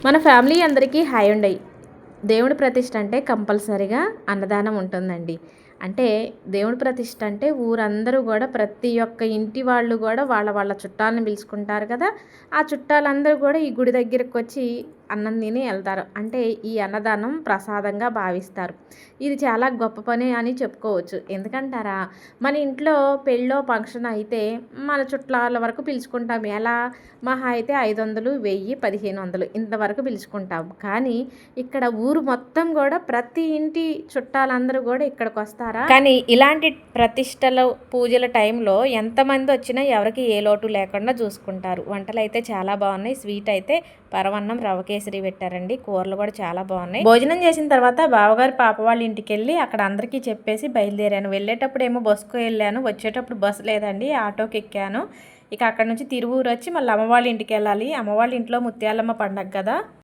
మన ఫ్యామిలీ అందరికీ హాయ్ ఉండయి. దేవుడి ప్రతిష్ట అంటే కంపల్సరీగా అన్నదానం ఉంటుందండి. అంటే దేవుడి ప్రతిష్ట అంటే ఊరందరూ కూడా ప్రతి ఒక్క ఇంటి వాళ్ళు కూడా వాళ్ళ వాళ్ళ చుట్టాలను పిలుచుకుంటారు కదా! ఆ చుట్టాలందరూ కూడా ఈ గుడి దగ్గరకొచ్చి అన్నం తిని ఎళ్తారు. అంటే ఈ అన్నదానం ప్రసాదంగా భావిస్తారు. ఇది చాలా గొప్ప పని అని చెప్పుకోవచ్చు. ఎందుకంటారా? మన ఇంట్లో పెళ్ళో, ఫంక్షన్ అయితే మన చుట్టాల వరకు పిలుచుకుంటాం. ఎలా? మహా అయితే 500, 1000, 1500 ఇంతవరకు పిలుచుకుంటాం. కానీ ఇక్కడ ఊరు మొత్తం గూడా ప్రతి ఇంటి చుట్టాలందరూ గూడా ఇక్కడికొస్తారా? కానీ ఇలాంటి ప్రతిష్టలు, పూజల టైంలో ఎంతమందొచ్చినా ఎవరికీ ఏ లోటు లేకుండా చూసుకుంటారు. వంటలైతే చాలా బావున్నాయి. స్వీట్ అయితే పరవన్నం, రవ్వ కేసరి పెట్టారండి. కూరలు కూడా చాలా బావున్నాయి. భోజనం చేసిన తర్వాత బావగారు, పాప వాళ్ళ ఇంటికెళ్ళి అక్కడ అందరికీ చెప్పేసి బయలుదేరాను. వెళ్ళేటప్పుడేమో బస్సుకు వెళ్ళాను. వచ్చేటప్పుడు బస్సు లేదండి. ఆటోకి ఎక్కాను. ఇక అక్కడి నుంచి తిరువూరు వచ్చి మళ్ళీ అమ్మ వాళ్ళ ఇంటికి వెళ్ళాలి. అమ్మ వాళ్ళ ఇంట్లో ముత్యాలమ్మ పండగ కదా!